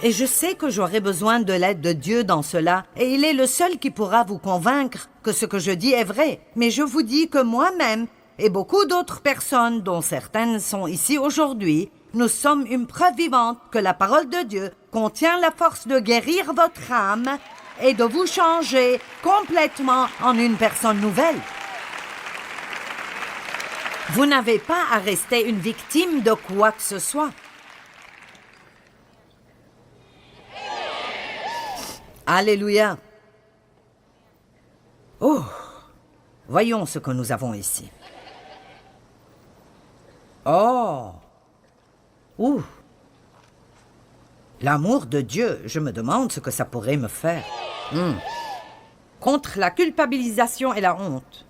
Et je sais que j'aurai besoin de l'aide de Dieu dans cela, et il est le seul qui pourra vous convaincre que ce que je dis est vrai. Mais je vous dis que moi-même, et beaucoup d'autres personnes, dont certaines sont ici aujourd'hui, nous sommes une preuve vivante que la parole de Dieu contient la force de guérir votre âme et de vous changer complètement en une personne nouvelle. Vous n'avez pas à rester une victime de quoi que ce soit. Alléluia. Oh, voyons ce que nous avons ici. Oh. Ouh. L'amour de Dieu, je me demande ce que ça pourrait me faire. Contre la culpabilisation et la honte.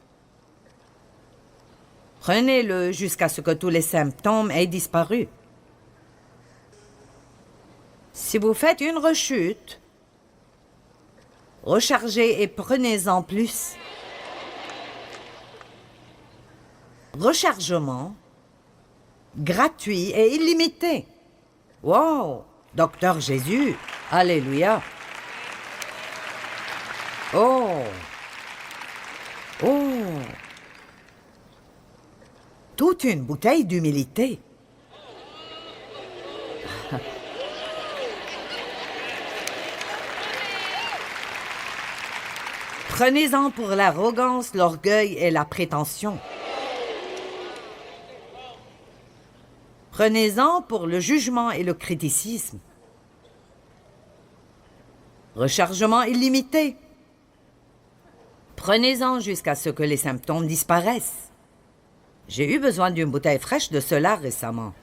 Prenez-le jusqu'à ce que tous les symptômes aient disparu. Si vous faites une rechute, rechargez et prenez-en plus. Rechargement gratuit et illimité. Wow! Docteur Jésus, alléluia. Oh! Oh! Toute une bouteille d'humilité. Prenez-en pour l'arrogance, l'orgueil et la prétention. Prenez-en pour le jugement et le criticisme. Rechargement illimité. Prenez-en jusqu'à ce que les symptômes disparaissent. J'ai eu besoin d'une bouteille fraîche de cela récemment.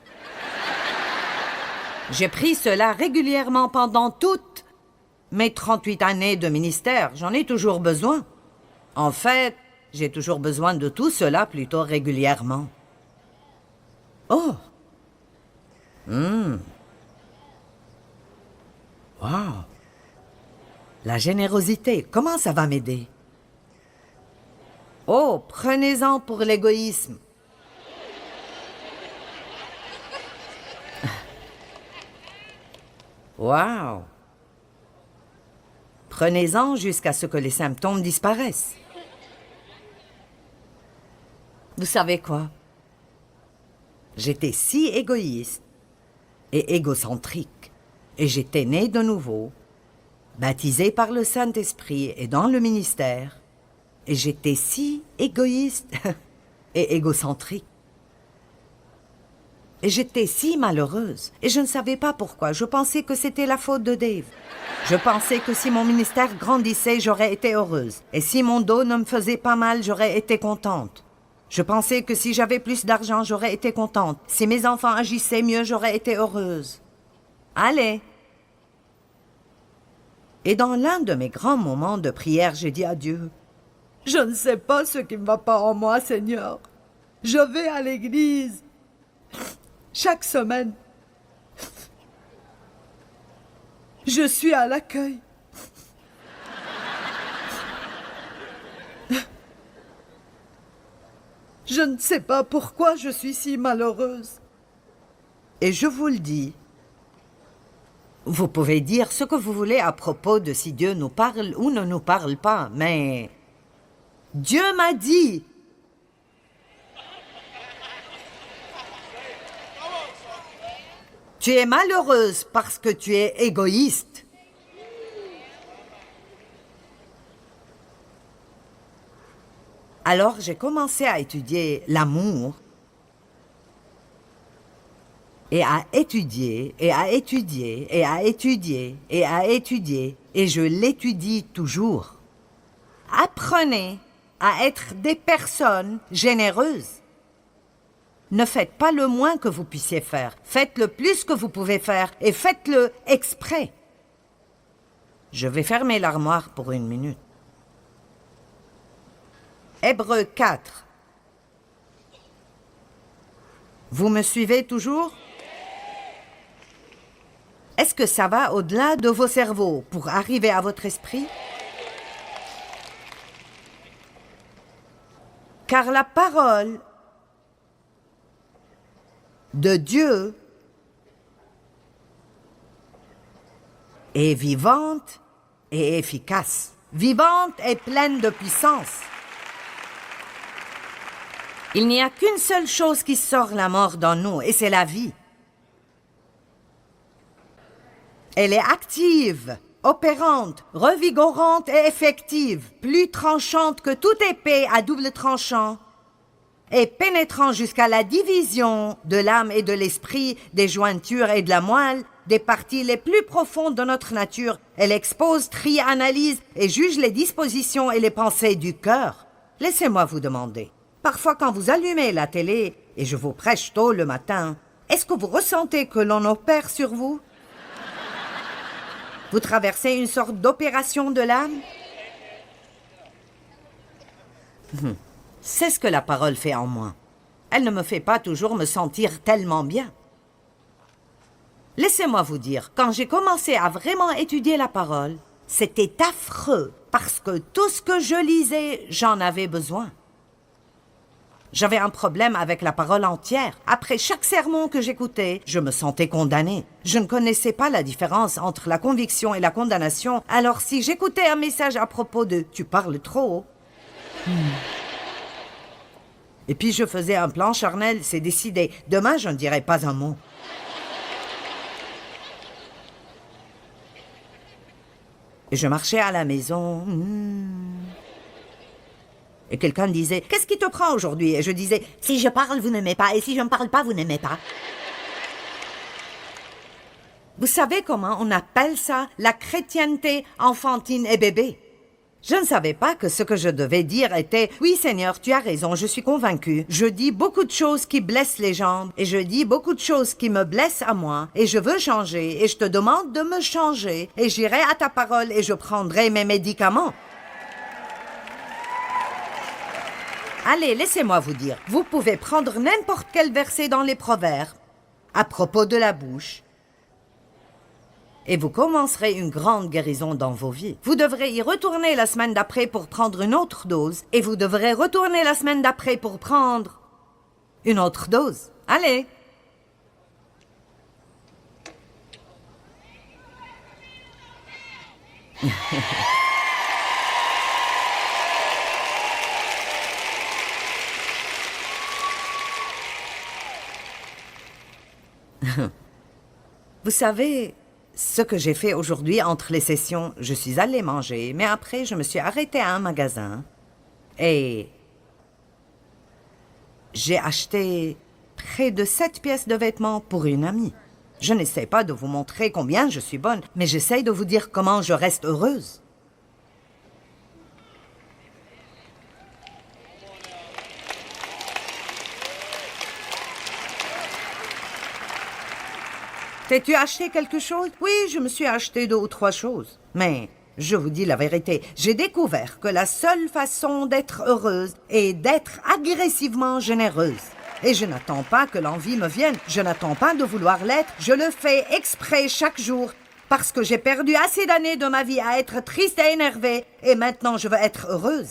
J'ai pris cela régulièrement pendant toutes mes 38 années de ministère. J'en ai toujours besoin. En fait, j'ai toujours besoin de tout cela plutôt régulièrement. Oh! Wow! La générosité, comment ça va m'aider? Oh, prenez-en pour l'égoïsme. Wow! Prenez-en jusqu'à ce que les symptômes disparaissent. Vous savez quoi? J'étais si égoïste et égocentrique, et j'étais né de nouveau, baptisé par le Saint-Esprit et dans le ministère, et j'étais si égoïste et égocentrique. Et j'étais si malheureuse, et je ne savais pas pourquoi. Je pensais que c'était la faute de Dave. Je pensais que si mon ministère grandissait, j'aurais été heureuse. Et si mon dos ne me faisait pas mal, j'aurais été contente. Je pensais que si j'avais plus d'argent, j'aurais été contente. Si mes enfants agissaient mieux, j'aurais été heureuse. Allez! Et dans l'un de mes grands moments de prière, j'ai dit à Dieu, « Je ne sais pas ce qui ne va pas en moi, Seigneur. Je vais à l'église chaque semaine. Je suis à l'accueil. Je ne sais pas pourquoi je suis si malheureuse. » Et je vous le dis, vous pouvez dire ce que vous voulez à propos de si Dieu nous parle ou ne nous parle pas, mais Dieu m'a dit. Tu es malheureuse parce que tu es égoïste. Alors j'ai commencé à étudier l'amour et à étudier, et à étudier, et à étudier, et à étudier, et je l'étudie toujours. Apprenez à être des personnes généreuses. Ne faites pas le moins que vous puissiez faire. Faites le plus que vous pouvez faire, et faites-le exprès. Je vais fermer l'armoire pour 1 minute. Hébreux 4. Vous me suivez toujours? Est-ce que ça va au-delà de vos cerveaux pour arriver à votre esprit? Car la parole de Dieu est vivante et efficace. Vivante et pleine de puissance. Il n'y a qu'une seule chose qui sort la mort dans nous, et c'est la vie. Elle est active, opérante, revigorante et effective, plus tranchante que toute épée à double tranchant, et pénétrant jusqu'à la division de l'âme et de l'esprit, des jointures et de la moelle, des parties les plus profondes de notre nature. Elle expose, trie, analyse et juge les dispositions et les pensées du cœur. Laissez-moi vous demander, parfois quand vous allumez la télé, et je vous prêche tôt le matin, est-ce que vous ressentez que l'on opère sur vous? Vous traversez une sorte d'opération de l'âme? C'est ce que la parole fait en moi. Elle ne me fait pas toujours me sentir tellement bien. Laissez-moi vous dire, quand j'ai commencé à vraiment étudier la parole, c'était affreux, parce que tout ce que je lisais, j'en avais besoin. J'avais un problème avec la parole entière. Après chaque sermon que j'écoutais, je me sentais condamnée. Je ne connaissais pas la différence entre la conviction et la condamnation. Alors si j'écoutais un message à propos de « tu parles trop », et puis je faisais un plan charnel, c'est décidé. Demain, je ne dirai pas un mot. Et je marchais à la maison. Et quelqu'un disait, qu'est-ce qui te prend aujourd'hui? Et je disais, si je parle, vous n'aimez pas. Et si je ne parle pas, vous n'aimez pas. Vous savez comment on appelle ça? La chrétienté enfantine et bébé. Je ne savais pas que ce que je devais dire était « Oui, Seigneur, tu as raison, je suis convaincu. Je dis beaucoup de choses qui blessent les gens, et je dis beaucoup de choses qui me blessent à moi, et je veux changer, et je te demande de me changer, et j'irai à ta parole, et je prendrai mes médicaments. » Allez, laissez-moi vous dire, vous pouvez prendre n'importe quel verset dans les Proverbes, à propos de la bouche, et vous commencerez une grande guérison dans vos vies. Vous devrez y retourner la semaine d'après pour prendre une autre dose, et vous devrez retourner la semaine d'après pour prendre une autre dose. Allez! Vous savez, ce que j'ai fait aujourd'hui entre les sessions, je suis allée manger, mais après je me suis arrêtée à un magasin et j'ai acheté près de 7 pièces de vêtements pour une amie. Je n'essaie pas de vous montrer combien je suis bonne, mais j'essaie de vous dire comment je reste heureuse. T'es-tu acheté quelque chose? Oui, je me suis acheté 2 ou 3 choses. Mais, je vous dis la vérité, j'ai découvert que la seule façon d'être heureuse est d'être agressivement généreuse. Et je n'attends pas que l'envie me vienne, je n'attends pas de vouloir l'être, je le fais exprès chaque jour, parce que j'ai perdu assez d'années de ma vie à être triste et énervée, et maintenant je veux être heureuse.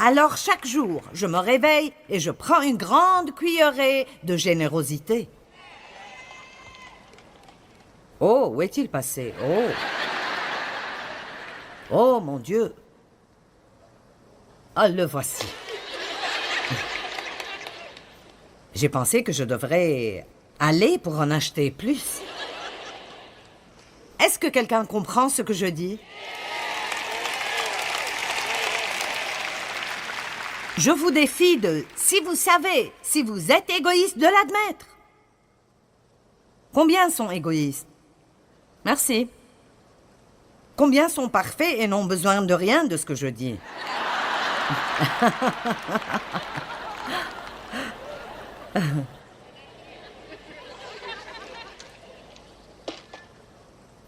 Alors chaque jour, je me réveille et je prends une grande cuillerée de générosité. Oh, où est-il passé? Oh! Oh, mon Dieu! Ah, le voici. J'ai pensé que je devrais aller pour en acheter plus. Est-ce que quelqu'un comprend ce que je dis? Je vous défie de, si vous savez, si vous êtes égoïste, de l'admettre. Combien sont égoïstes? Merci. Combien sont parfaits et n'ont besoin de rien de ce que je dis?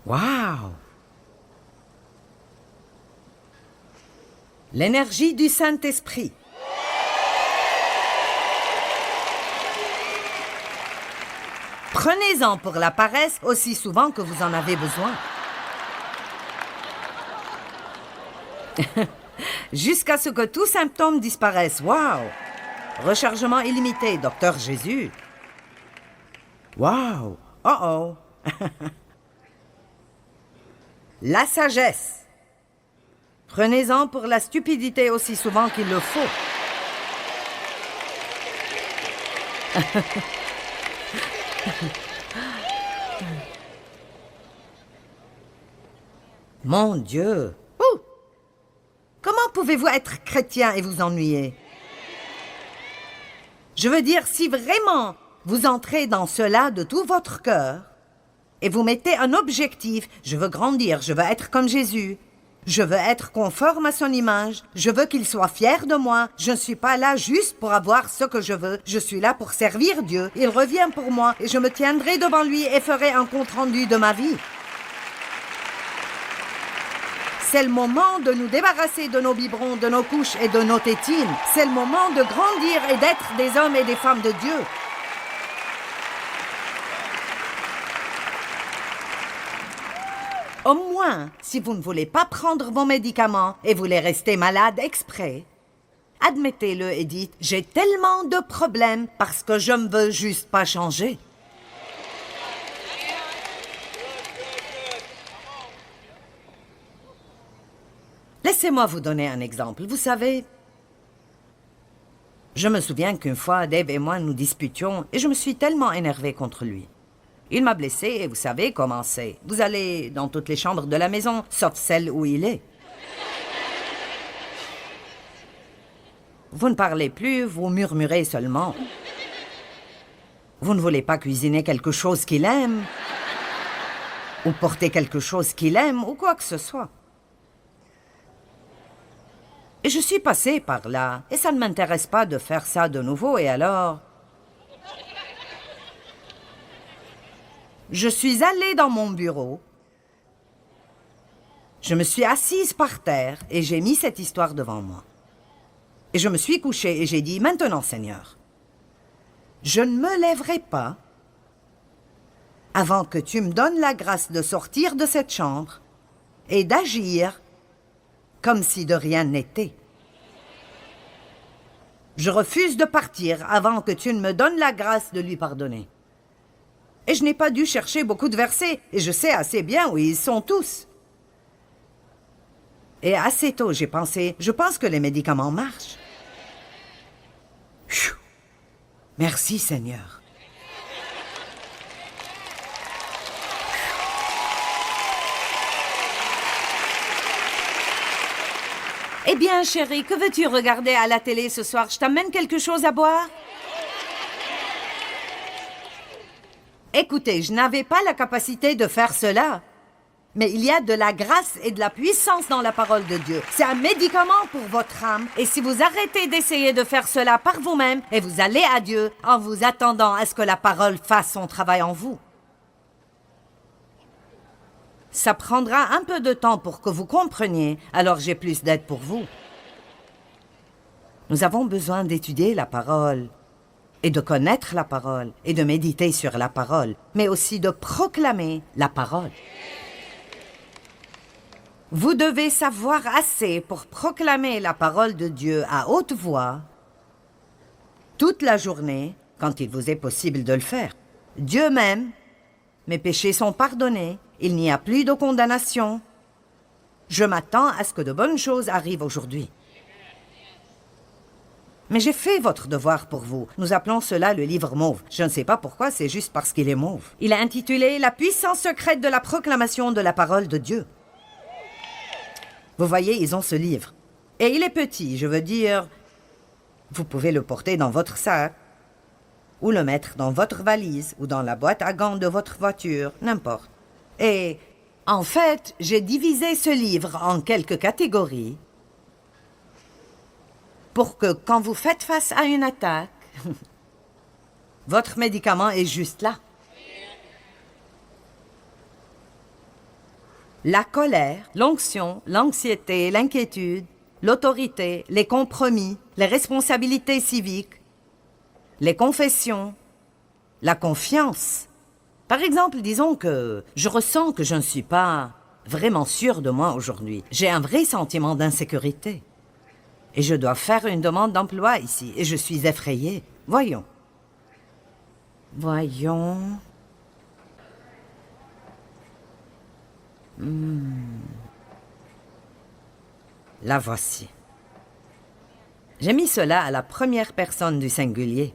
Waouh! L'énergie du Saint-Esprit. Prenez-en pour la paresse aussi souvent que vous en avez besoin. Jusqu'à ce que tout symptôme disparaisse. Waouh! Rechargement illimité, Docteur Jésus. Waouh! Oh oh! La sagesse. Prenez-en pour la stupidité aussi souvent qu'il le faut. Mon Dieu! Ouh! Comment pouvez-vous être chrétien et vous ennuyer? Je veux dire, si vraiment vous entrez dans cela de tout votre cœur et vous mettez un objectif, je veux grandir, je veux être comme Jésus, je veux être conforme à son image, je veux qu'il soit fier de moi, je ne suis pas là juste pour avoir ce que je veux, je suis là pour servir Dieu, il revient pour moi et je me tiendrai devant lui et ferai un compte-rendu de ma vie. C'est le moment de nous débarrasser de nos biberons, de nos couches et de nos tétines. C'est le moment de grandir et d'être des hommes et des femmes de Dieu. Au moins, si vous ne voulez pas prendre vos médicaments et voulez rester malade exprès, admettez-le et dites « J'ai tellement de problèmes parce que je ne veux juste pas changer. » Laissez-moi vous donner un exemple. Vous savez, je me souviens qu'une fois, Dave et moi nous disputions et je me suis tellement énervée contre lui. Il m'a blessée et vous savez comment c'est. Vous allez dans toutes les chambres de la maison, sauf celle où il est. Vous ne parlez plus, vous murmurez seulement. Vous ne voulez pas cuisiner quelque chose qu'il aime, ou porter quelque chose qu'il aime, ou quoi que ce soit. Et je suis passée par là, et ça ne m'intéresse pas de faire ça de nouveau, et alors... Je suis allée dans mon bureau, je me suis assise par terre, et j'ai mis cette histoire devant moi. Et je me suis couchée, et j'ai dit, maintenant, Seigneur, je ne me lèverai pas avant que tu me donnes la grâce de sortir de cette chambre et d'agir comme si de rien n'était. Je refuse de partir avant que tu ne me donnes la grâce de lui pardonner. Et je n'ai pas dû chercher beaucoup de versets, et je sais assez bien où ils sont tous. Et assez tôt, j'ai pensé, je pense que les médicaments marchent. Pfiou. Merci, Seigneur. Eh bien, chérie, que veux-tu regarder à la télé ce soir? Je t'amène quelque chose à boire? Écoutez, je n'avais pas la capacité de faire cela. Mais il y a de la grâce et de la puissance dans la parole de Dieu. C'est un médicament pour votre âme. Et si vous arrêtez d'essayer de faire cela par vous-même, et vous allez à Dieu en vous attendant à ce que la parole fasse son travail en vous. Ça prendra un peu de temps pour que vous compreniez, alors j'ai plus d'aide pour vous. Nous avons besoin d'étudier la parole, et de connaître la parole, et de méditer sur la parole, mais aussi de proclamer la parole. Vous devez savoir assez pour proclamer la parole de Dieu à haute voix, toute la journée, quand il vous est possible de le faire. Dieu m'aime, mes péchés sont pardonnés, il n'y a plus de condamnation. Je m'attends à ce que de bonnes choses arrivent aujourd'hui. Mais j'ai fait votre devoir pour vous. Nous appelons cela le livre mauve. Je ne sais pas pourquoi, c'est juste parce qu'il est mauve. Il est intitulé « La puissance secrète de la proclamation de la parole de Dieu ». Vous voyez, ils ont ce livre. Et il est petit, je veux dire, vous pouvez le porter dans votre sac, ou le mettre dans votre valise, ou dans la boîte à gants de votre voiture, n'importe. Et, en fait, j'ai divisé ce livre en quelques catégories pour que, quand vous faites face à une attaque, votre médicament est juste là. La colère, l'onction, l'anxiété, l'inquiétude, l'autorité, les compromis, les responsabilités civiques, les confessions, la confiance. Par exemple, disons que je ressens que je ne suis pas vraiment sûre de moi aujourd'hui. J'ai un vrai sentiment d'insécurité. Et je dois faire une demande d'emploi ici, et je suis effrayée. Voyons. La voici. J'ai mis cela à la première personne du singulier.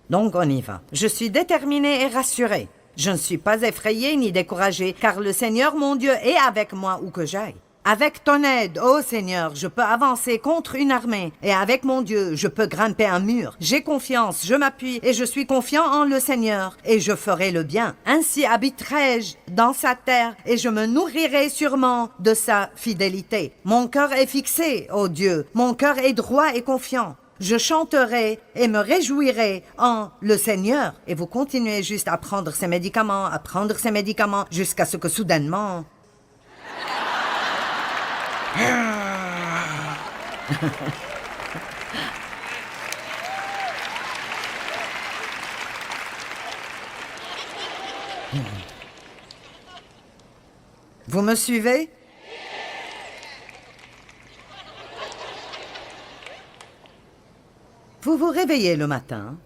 Donc on y va. Je suis déterminée et rassurée. Je ne suis pas effrayée ni découragée, car le Seigneur mon Dieu est avec moi où que j'aille. Avec ton aide, ô Seigneur, je peux avancer contre une armée, et avec mon Dieu, je peux grimper un mur. J'ai confiance, je m'appuie, et je suis confiant en le Seigneur, et je ferai le bien. Ainsi habiterai-je dans sa terre, et je me nourrirai sûrement de sa fidélité. Mon cœur est fixé, ô Dieu, mon cœur est droit et confiant. Je chanterai et me réjouirai en le Seigneur. Et vous continuez juste à prendre ces médicaments, jusqu'à ce que soudainement... Vous me suivez? Vous vous réveillez le matin.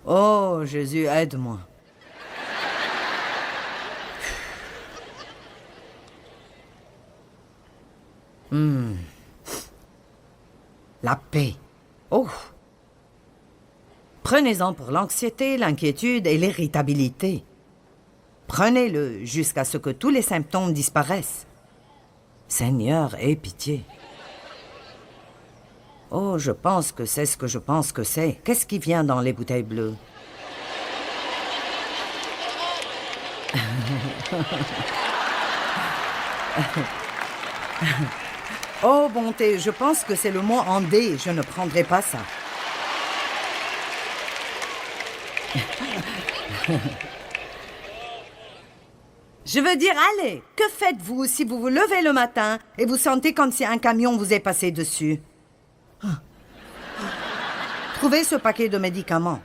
Oh, Jésus, aide-moi. La paix. Oh. Prenez-en pour l'anxiété, l'inquiétude et l'irritabilité. Prenez-le jusqu'à ce que tous les symptômes disparaissent. Seigneur, aie pitié. Oh, je pense que c'est ce que je pense que c'est. Qu'est-ce qui vient dans les bouteilles bleues? Oh, bonté, je pense que c'est le mot andé. Je ne prendrai pas ça. Je veux dire, allez, que faites-vous si vous vous levez le matin et vous sentez comme si un camion vous est passé dessus? Trouvez ce paquet de médicaments.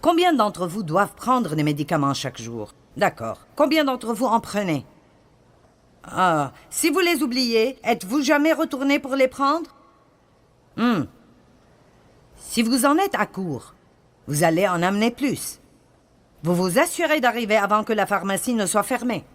Combien d'entre vous doivent prendre des médicaments chaque jour? D'accord. Combien d'entre vous en prenez? Ah, si vous les oubliez, êtes-vous jamais retourné pour les prendre? Si vous en êtes à court, vous allez en amener plus. Vous vous assurez d'arriver avant que la pharmacie ne soit fermée.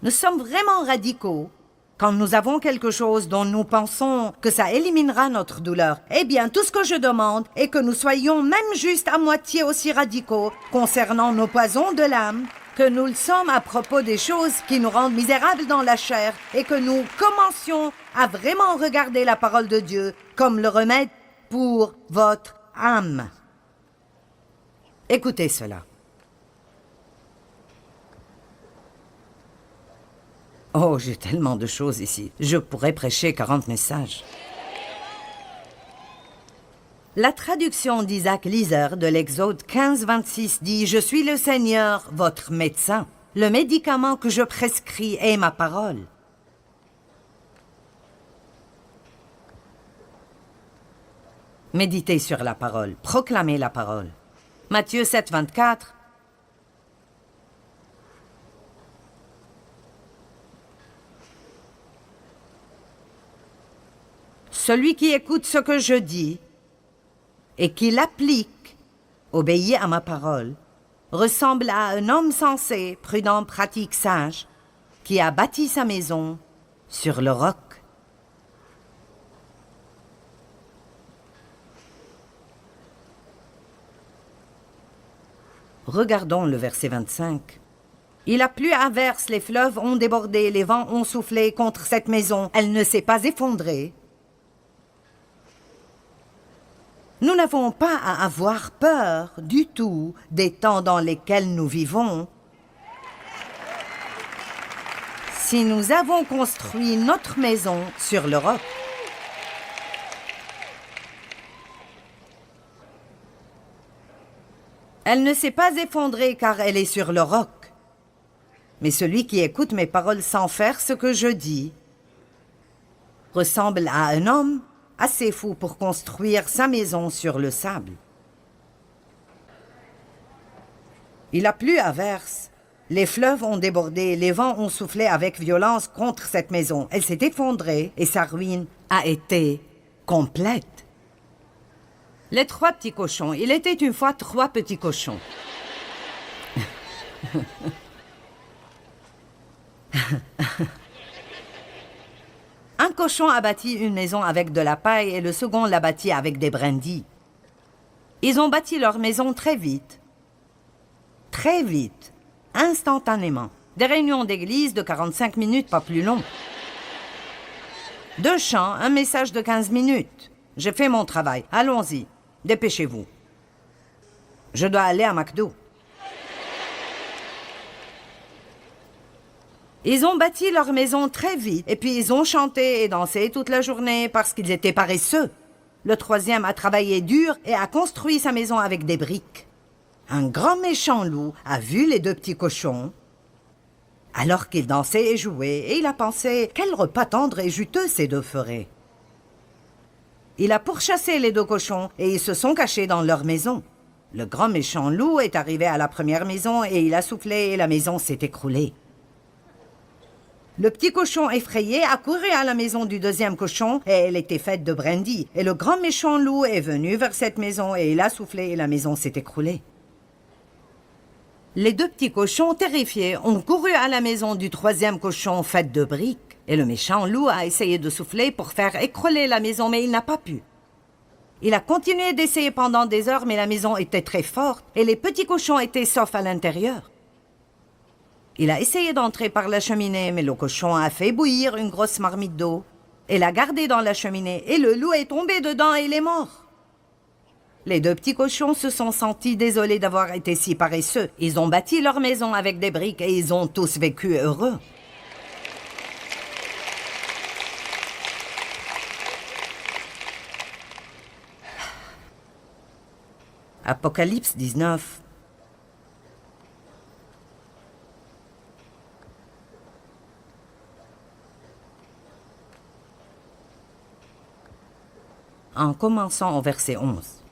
Nous sommes vraiment radicaux quand nous avons quelque chose dont nous pensons que ça éliminera notre douleur. Eh bien, tout ce que je demande est que nous soyons même juste à moitié aussi radicaux concernant nos poisons de l'âme que nous le sommes à propos des choses qui nous rendent misérables dans la chair et que nous commencions à vraiment regarder la parole de Dieu comme le remède pour votre âme. Écoutez cela. Oh, j'ai tellement de choses ici. Je pourrais prêcher 40 messages. La traduction d'Isaac Lizer de l'Exode 15-26 dit « Je suis le Seigneur, votre médecin. Le médicament que je prescris est ma parole. » Méditez sur la parole, proclamez la parole. Matthieu 7-24. Celui qui écoute ce que je dis et qui l'applique, obéit à ma parole, ressemble à un homme sensé, prudent, pratique, sage, qui a bâti sa maison sur le roc. Regardons le verset 25. Il a plu à verse, les fleuves ont débordé, les vents ont soufflé contre cette maison. Elle ne s'est pas effondrée. Nous n'avons pas à avoir peur du tout des temps dans lesquels nous vivons. Si nous avons construit notre maison sur le roc. Elle ne s'est pas effondrée car elle est sur le roc. Mais celui qui écoute mes paroles sans faire ce que je dis ressemble à un homme assez fou pour construire sa maison sur le sable. Il a plu à verse, Les fleuves ont débordé, les vents ont soufflé avec violence contre cette maison. Elle s'est effondrée et sa ruine a été complète. Les 3 petits cochons. Il était une fois 3 petits cochons. Un cochon a bâti une maison avec de la paille et le second l'a bâti avec des brindilles. Ils ont bâti leur maison très vite. Très vite. Instantanément. Des réunions d'église de 45 minutes, pas plus long. 2 chants, un message de 15 minutes. J'ai fait mon travail. Allons-y. Dépêchez-vous. Je dois aller à McDo. Ils ont bâti leur maison très vite, et puis ils ont chanté et dansé toute la journée parce qu'ils étaient paresseux. Le 3e a travaillé dur et a construit sa maison avec des briques. Un grand méchant loup a vu les 2 petits cochons alors qu'ils dansaient et jouaient, et il a pensé « Quel repas tendre et juteux ces 2 feraient !» Il a pourchassé les 2 cochons et ils se sont cachés dans leur maison. Le grand méchant loup est arrivé à la première maison et il a soufflé et la maison s'est écroulée. Le petit cochon effrayé a couru à la maison du 2e cochon et elle était faite de brindilles. Et le grand méchant loup est venu vers cette maison et il a soufflé et la maison s'est écroulée. Les 2 petits cochons, terrifiés, ont couru à la maison du 3e cochon faite de briques. Et le méchant loup a essayé de souffler pour faire écrouler la maison, mais il n'a pas pu. Il a continué d'essayer pendant des heures, mais la maison était très forte et les petits cochons étaient saufs à l'intérieur. Il a essayé d'entrer par la cheminée, mais le cochon a fait bouillir une grosse marmite d'eau et l'a gardé dans la cheminée, et le loup est tombé dedans et il est mort. Les 2 petits cochons se sont sentis désolés d'avoir été si paresseux. Ils ont bâti leur maison avec des briques et ils ont tous vécu heureux. Apocalypse 19. En commençant au verset 11.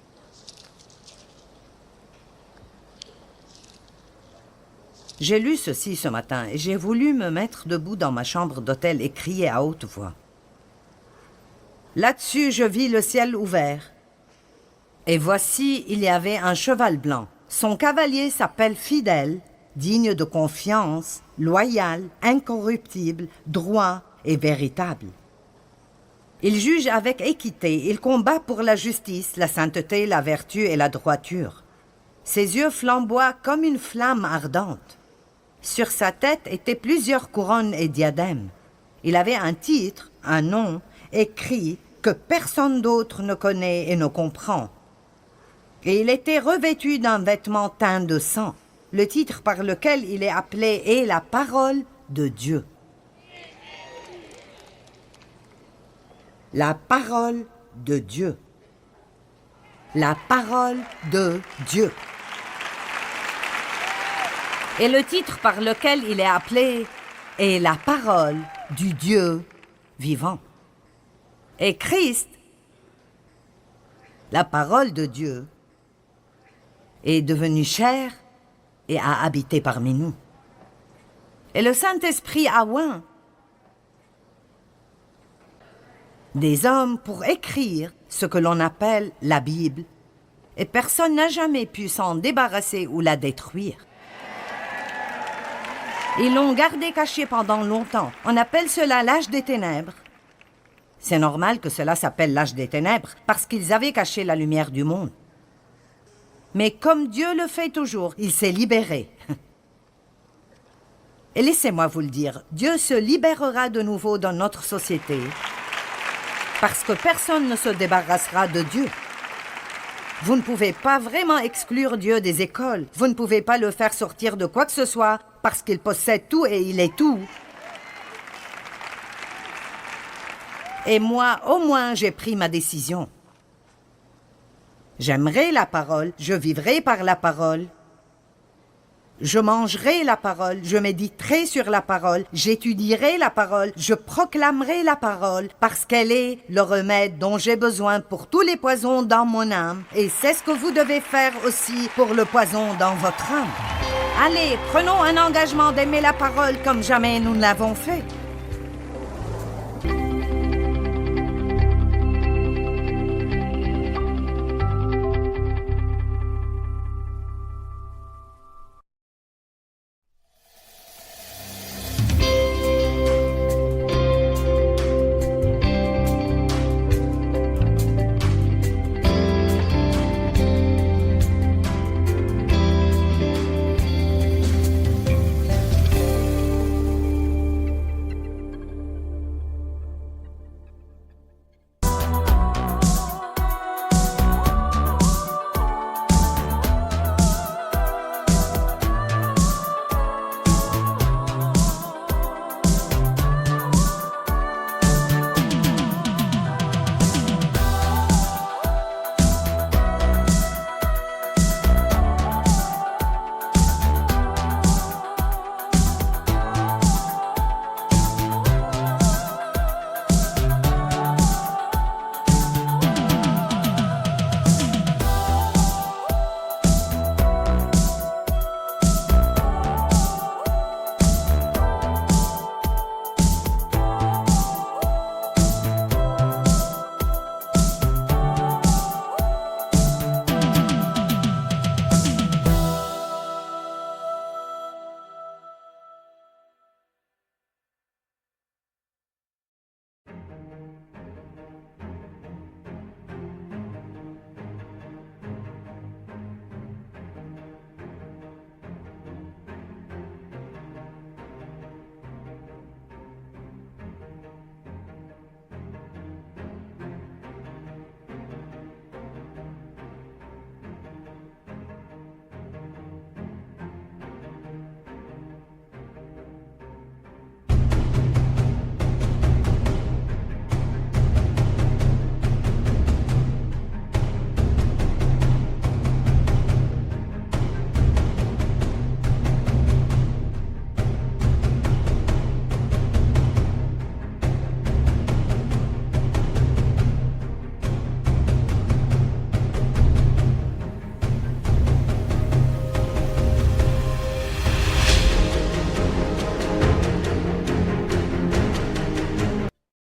J'ai lu ceci ce matin et j'ai voulu me mettre debout dans ma chambre d'hôtel et crier à haute voix. Là-dessus, je vis le ciel ouvert. Et voici, il y avait un cheval blanc. Son cavalier s'appelle Fidèle, digne de confiance, loyal, incorruptible, droit et véritable. Il juge avec équité, il combat pour la justice, la sainteté, la vertu et la droiture. Ses yeux flamboient comme une flamme ardente. Sur sa tête étaient plusieurs couronnes et diadèmes. Il avait un titre, un nom, écrit que personne d'autre ne connaît et ne comprend. Et il était revêtu d'un vêtement teint de sang. Le titre par lequel il est appelé est la parole de Dieu. La parole de Dieu. La parole de Dieu. Et le titre par lequel il est appelé est la parole du Dieu vivant. Et Christ, la parole de Dieu, est devenu chair et a habité parmi nous. Et le Saint-Esprit a oint des hommes pour écrire ce que l'on appelle la Bible, et personne n'a jamais pu s'en débarrasser ou la détruire. Ils l'ont gardée cachée pendant longtemps. On appelle cela l'âge des ténèbres. C'est normal que cela s'appelle l'âge des ténèbres, parce qu'ils avaient caché la lumière du monde. Mais comme Dieu le fait toujours, il s'est libéré. Et laissez-moi vous le dire, Dieu se libérera de nouveau dans notre société, parce que personne ne se débarrassera de Dieu. Vous ne pouvez pas vraiment exclure Dieu des écoles. Vous ne pouvez pas le faire sortir de quoi que ce soit, parce qu'il possède tout et il est tout. Et moi, au moins, j'ai pris ma décision. J'aimerai la parole, je vivrai par la parole. Je mangerai la parole, je méditerai sur la parole, j'étudierai la parole, je proclamerai la parole, parce qu'elle est le remède dont j'ai besoin pour tous les poisons dans mon âme. Et c'est ce que vous devez faire aussi pour le poison dans votre âme. Allez, prenons un engagement d'aimer la parole comme jamais nous ne l'avons fait.